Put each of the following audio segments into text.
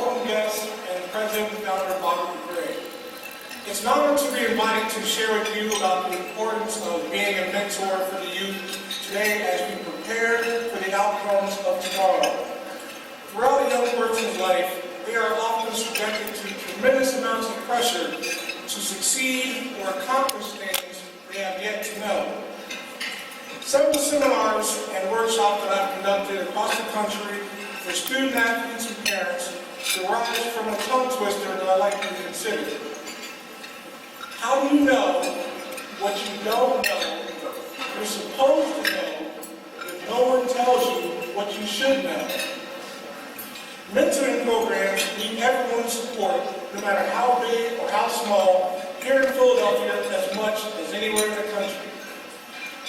welcome guest and president and founder of Gala. It's an honor to be invited to share with you about the importance of being a mentor for the youth today as we prepare for the outcomes of tomorrow. Throughout a young person's life, they are often subjected to tremendous amounts of pressure to succeed or accomplish things they have yet to know. Several seminars and workshops that I've conducted across the country for student athletes and parents derive from a tongue twister that I like to consider. How do you know what you don't know you're supposed to know if no one tells you what you should know? Mentoring programs need everyone's support, no matter how big or how small, here in Philadelphia as much as anywhere in the country.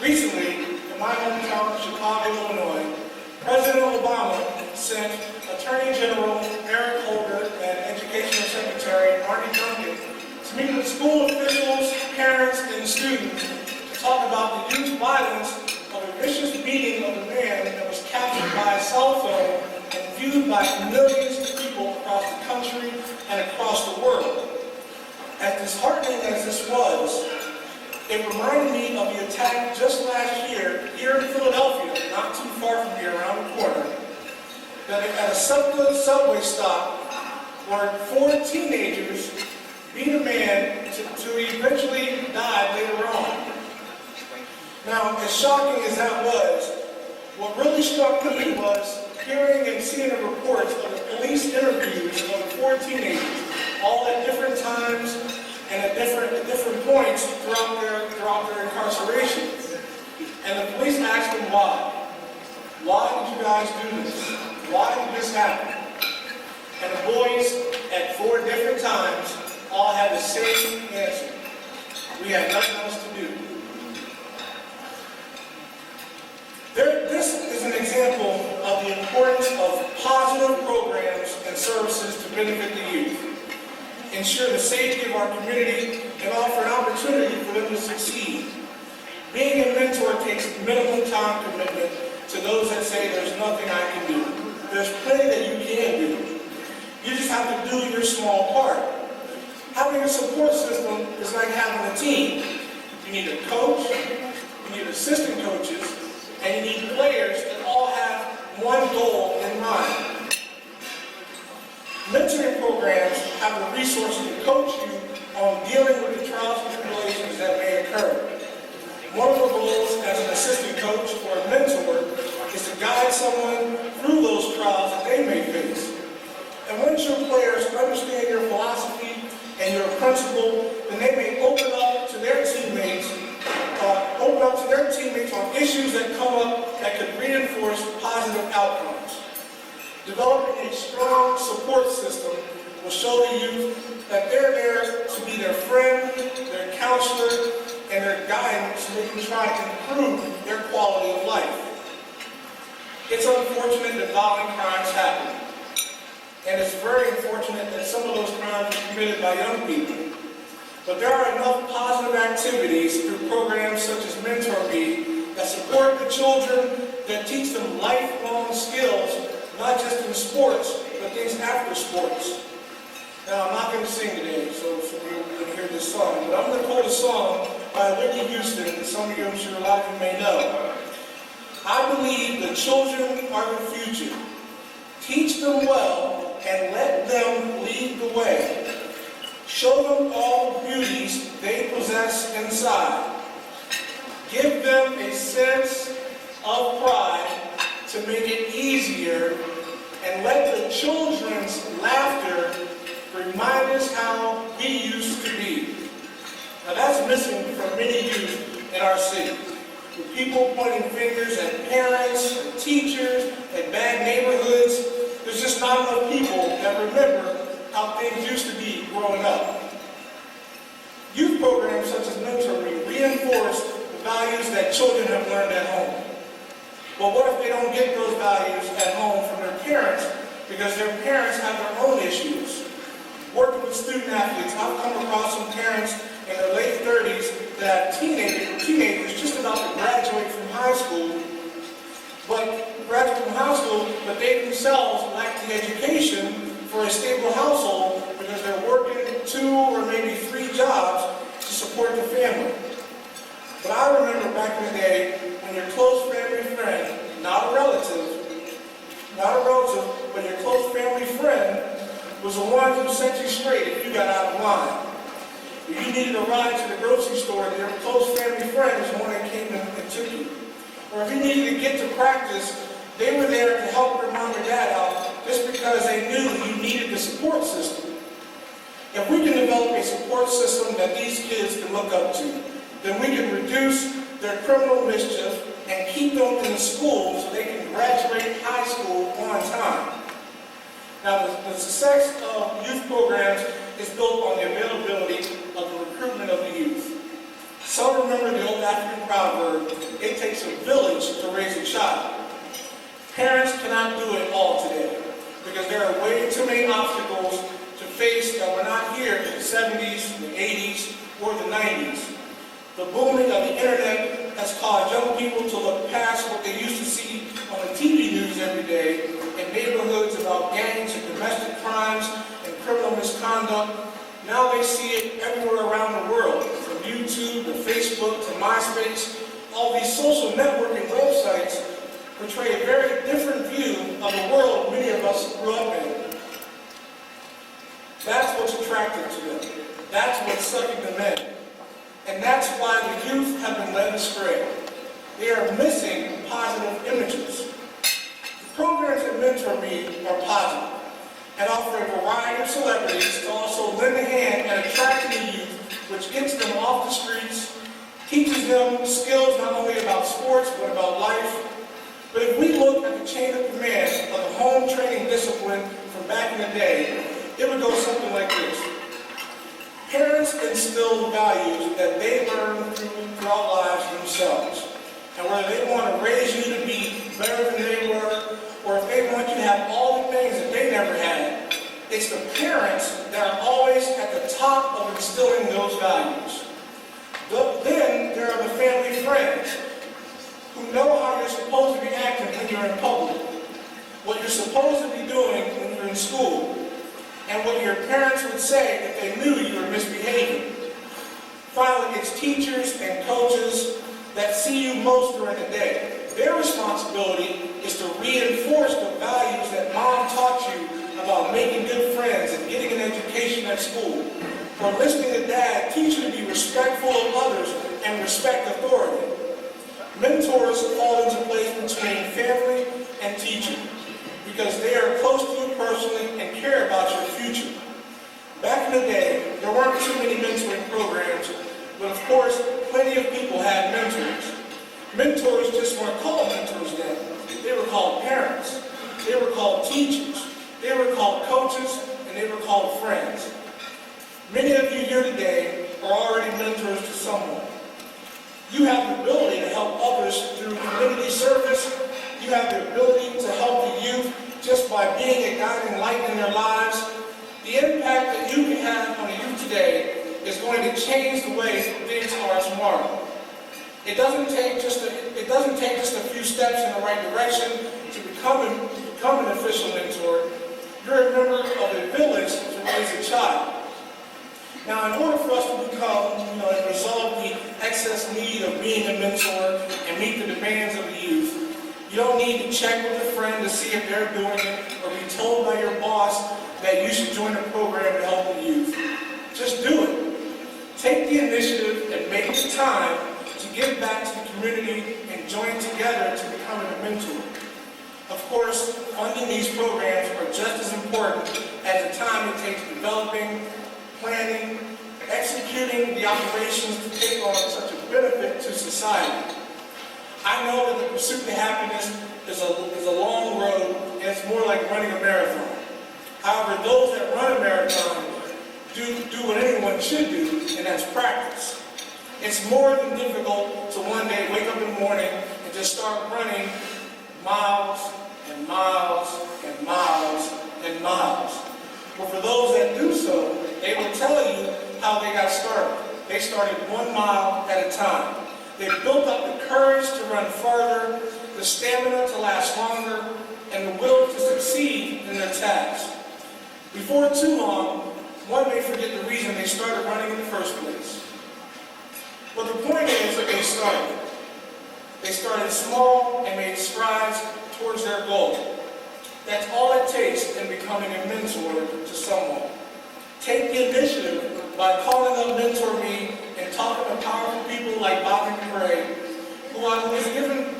Recently, in my hometown of Chicago, Illinois, President Obama sent Attorney General Eric Holder and Educational Secretary Marty Duncan to meet with school officials, parents, and students to talk about the youth violence of a vicious beating of a man that was captured by a cell phone and viewed by millions of people across the country and across the world. As disheartening as this was, it reminded me of the attack just last year here in Philadelphia, not too far from here, around the corner, that at a subway stop where 4 teenagers beat a man to eventually die later on. Now, as shocking as that was, what really struck me was hearing and seeing the reports of the police interviews of the 4 teenagers, all at different times and at different points throughout their incarceration. And the police asked them why. Why did you guys do this? Why did this happen? And the boys, at 4 different times, all had the same answer. We had nothing else to do. This is an example of the importance of positive programs and services to benefit the youth, ensure the safety of our community, and offer an opportunity for them to succeed. Being a mentor takes minimum time commitment to those that say there's nothing I can do. There's plenty that you can do. You just have to do your small part. Having a support system is like having a team. You need a coach, you need assistant coaches, and you need players that all have one goal in mind. Mentoring programs have the resources to coach you on dealing with the trials and tribulations that may occur. One of the goals as an assistant coach or a mentor is to guide someone through those trials that they may face. And once your players understand your philosophy and your principle, then they may open up to their teammates on issues that come up that could reinforce positive outcomes. Developing a strong support system will show the youth that they're there to be their friend, their counselor, and their guidance so they can try to improve their quality of life. It's unfortunate that violent crimes happen. And it's very unfortunate that some of those crimes are committed by young people. But there are enough positive activities through programs such as Mentor Me that support the children, that teach them lifelong skills, not just in sports, but things after sports. Now, I'm not going to sing today, so you're going to hear this song, but I'm going to quote a song by Whitney Houston that some of you, I'm sure a lot of you may know. I believe the children are the future. Teach them well and let them lead the way. Show them all the beauties they possess inside. Give them a sense of pride to make it easier, and let the children's laughter remind us how we used to be. Now that's missing from many youth in our city. With people pointing fingers at parents, at teachers, at bad neighborhoods, there's just not enough people that remember how things used to be growing up. Youth programs such as mentoring reinforce the values that children have learned at home. But what if they don't get those values at home from their parents because their parents have their own issues? Working with student athletes, I've come across some parents in their late 30s that have teenagers just about to graduate from high school, but they themselves lack the education for a stable household because they're working 2 or maybe 3 jobs to support the family. But I remember back in the day when your close family friend, not a relative, but your close family friend was the one who set you straight if you got out of line. If you needed a ride to the grocery store, your close family friend was the one that came and took you. Or if you needed to get to practice, they were there to help your mom or dad out just because they knew you needed the support system. If we can develop a support system that these kids can look up to, then we can reduce their criminal mischief and keep them in the school so they can graduate high school on time. Now, the success of youth programs is built on the availability of the recruitment of the youth. Some remember the old African proverb, it takes a village to raise a child. Parents cannot do it all today because there are way too many obstacles to face that were not here in the 70s, the 80s, or the 90s. The booming of the internet has caused young people to look past what they used to see on the TV news every day in neighborhoods about gangs and domestic crimes and criminal misconduct. Now they see it everywhere around the world, from YouTube to Facebook to MySpace. All these social networking websites portray a very different view of the world many of us grew up in. That's what's attractive to them. That's what's sucking them in. And that's why the youth have been led astray. They are missing positive images. The programs that mentor me are positive and offer a variety of celebrities to also lend a hand at attracting the youth, which gets them off the streets, teaches them skills not only about sports, but about life. But if we look at the chain of command of the home training discipline from back in the day, it would go something like this. Parents instill values that they learn throughout lives themselves. And whether they want to raise you to be better than they were, or if they want you to have all the things that they never had, it's the parents that are always at the top of instilling those values. Then there are the family friends who know how you're supposed to be acting when you're in public, what you're supposed to be doing when you're in school, and what your parents would say if they knew you were misbehaving. Finally, it's teachers and coaches that see you most during the day. Their responsibility is to reinforce the values that mom taught you about making good friends and getting an education at school. For listening to dad, teach you to be respectful of others and respect authority. Mentors fall into place between family and teacher, because they are close to you personally and care about your future. Back in the day, there weren't too many mentoring programs, but of course, plenty of people had mentors. Mentors just weren't called mentors then. They were called parents. They were called teachers. They were called coaches, and they were called friends. Many of you here today are already mentors to someone. You have the ability to help others through community service. You have the ability to help the youth just by being a guiding light in their lives. The impact that you can have on the youth today is going to change the way things are tomorrow. It doesn't take just a few steps in the right direction to become an official mentor. You're a member of a village to raise a child. Now, in order for us to become, and resolve the excess need of being a mentor and meet the demands of the youth, you don't need to check with a friend to see if they're doing it or be told by your boss that you should join a program to help the youth. Just do it. Take the initiative and make the time to give back to the community and join together to become a mentor. Of course, funding these programs are just as important as the time it takes developing, planning, executing the operations to take on such a benefit to society. I know that the pursuit to happiness is a long road, and it's more like running a marathon. However, those that run a marathon do what anyone should do, and that's practice. It's more than difficult to one day wake up in the morning and just start running miles and miles and miles and miles. But for those that do so, they will tell you how they got started. They started 1 mile at a time. They built up the courage to run farther, the stamina to last longer, and the will to succeed in their task. Before too long, one may forget the reason they started running in the first place. But the point is that they started. They started small and made strides towards their goal. That's all it takes in becoming a mentor to someone. Take the initiative by calling up Mentor Me and talking to powerful people like Bobby McRae, who has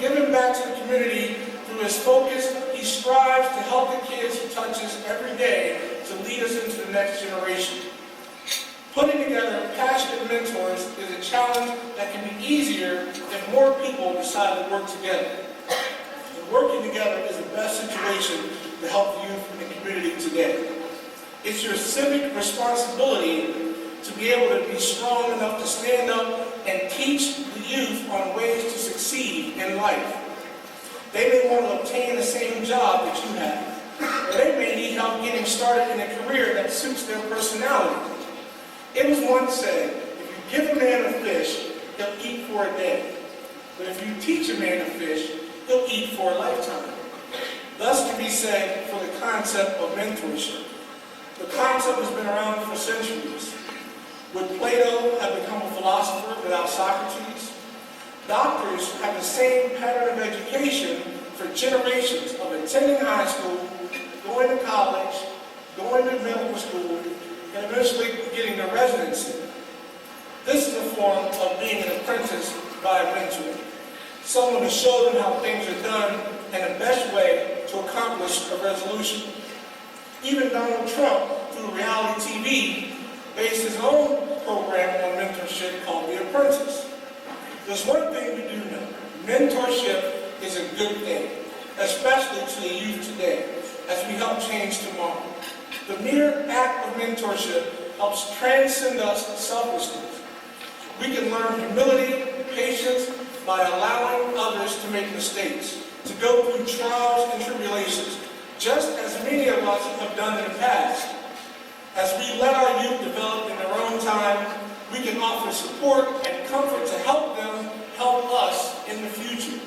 given back to the community through his focus. He strives to help the kids he touches every day to lead us into the next generation. Putting together passionate mentors is a challenge that can be easier if more people decide to work together. And working together is the best situation to help the youth in the community today. It's your civic responsibility to be able to be strong enough to stand up and teach the youth on ways to succeed in life. They may want to obtain the same job that you have, or they may need help getting started in a career that suits their personality. It was once said, if you give a man a fish, he'll eat for a day. But if you teach a man to fish, he'll eat for a lifetime. Thus can be said for the concept of mentorship. The concept has been around for centuries. Would Plato have become a philosopher without Socrates? Doctors have the same pattern of education for generations of attending high school, going to college, going to medical school, and eventually getting their residency. This is a form of being an apprentice by a mentor. Someone to show them how things are done and the best way to accomplish a resolution. Even Donald Trump, through reality TV, based his own program on mentorship called The Apprentice. There's one thing we do know. Mentorship is a good thing, especially to the youth today, as we help change tomorrow. The mere act of mentorship helps transcend us selflessness. We can learn humility, patience, by allowing others to make mistakes, to go through trials and tribulations, just as many of us have done in the past. As we let our youth develop in their own time, we can offer support and comfort to help them help us in the future.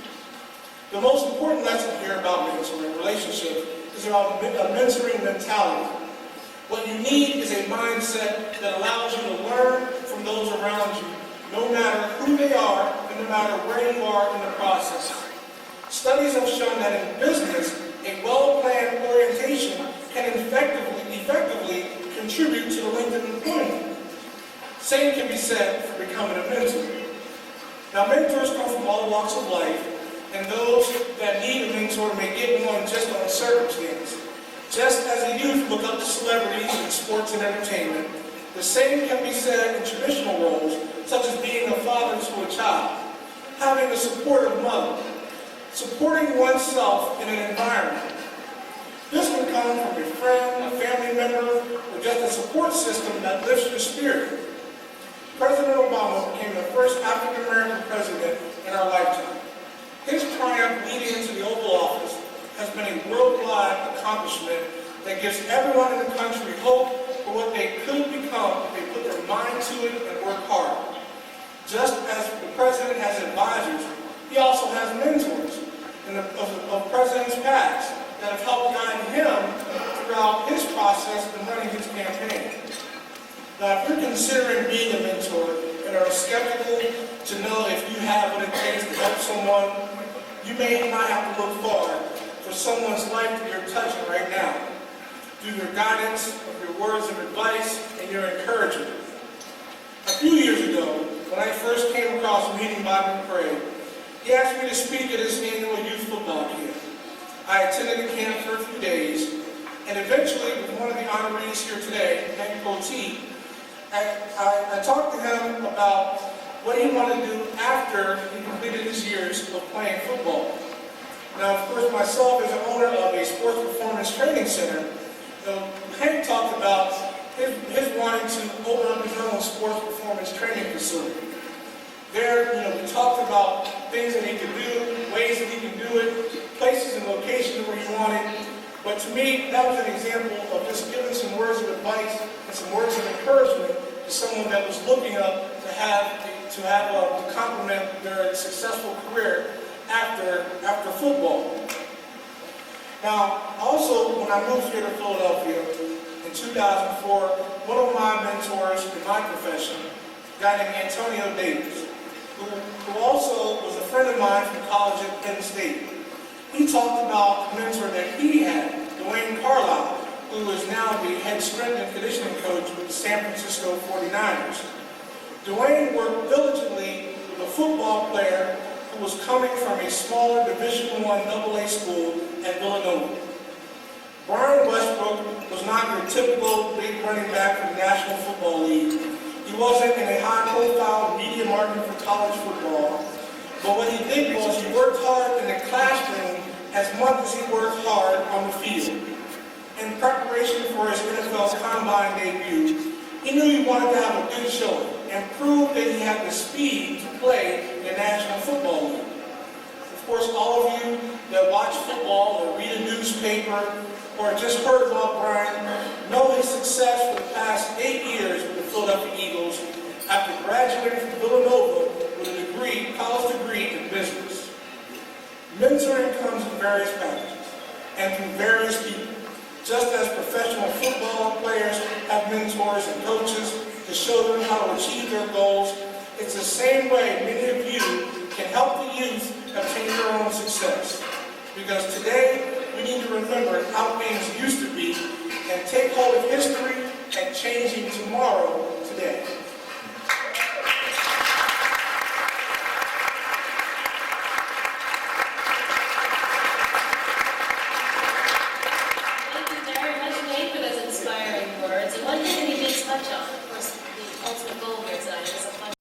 The most important lesson here about mentoring relationships is about a mentoring mentality. What you need is a mindset that allows you to learn from those around you, no matter who they are and no matter where you are in the process. Studies have shown that in business, a well-planned orientation can effectively contribute to the length of employment. Same can be said for becoming a mentor. Now, mentors come from all walks of life, and those that need a mentor may get one just on circumstance. Just as the youth look up to celebrities in sports and entertainment, the same can be said in traditional roles, such as being a father to a child, having a supportive mother, supporting oneself in an environment. This can come from a friend, a family member, or just a support system that lifts your spirit. President Obama became the first African-American president in our lifetime. His triumph leading into the Oval Office has been a worldwide accomplishment that gives everyone in the country hope for what they could become if they put their mind to it and work hard. Just as the president has advisors, he also has mentors of presidents past that have helped guide him throughout his process in running his campaign. Now, if you're considering being a mentor and are skeptical to know if you have what it takes to help someone, you may not have to look far for someone's life that you're touching right now, through your guidance, of your words of advice, and your encouragement. A few years ago, when I first came across meeting Bobby McRae, he asked me to speak at his annual youth football camp. I attended the camp for a few days, and eventually, with one of the honorees here today, Hank Poteet, I talked to him about what he wanted to do after he completed his years of playing football. Now, of course, myself as an owner of a sports performance training center, Hank talked about his wanting to open up his own sports performance training facility. There, we talked about things that he could do, ways that he can do it, places and locations where he wanted. But to me, that was an example of just giving some words of advice and some words of encouragement to someone that was looking up to complement their successful career after football. Now, also, when I moved here to Philadelphia, in 2004, one of my mentors in my profession, a guy named Antonio Davis, who also was a friend of mine from college at Penn State. He talked about the mentor that he had, Dwayne Carlisle, who is now the head strength and conditioning coach with the San Francisco 49ers. Dwayne worked diligently with a football player who was coming from a smaller Division I AA school at Villanova. Brian Westbrook was not your typical big running back from the National Football League. He wasn't in a high-profile media market for college football. But what he did was he worked hard in the classroom as much as he worked hard on the field. In preparation for his NFL Combine debut, he knew he wanted to have a good showing and prove that he had the speed to play in the National Football League. Of course, all of you that watch football or read a newspaper or just heard about Brian know his success for the past 8 years with the Philadelphia Eagles after graduating from Villanova with a college degree in business. Mentoring comes in various packages and through various people. Just as professional football players have mentors and coaches to show them how to achieve their goals, it's the same way many of you can help the youth obtain their own success. Because today, we need to remember how things used to be and take hold of history and changing tomorrow today. Inspiring words. And one thing that he did touch on, of course, the ultimate goal here tonight is a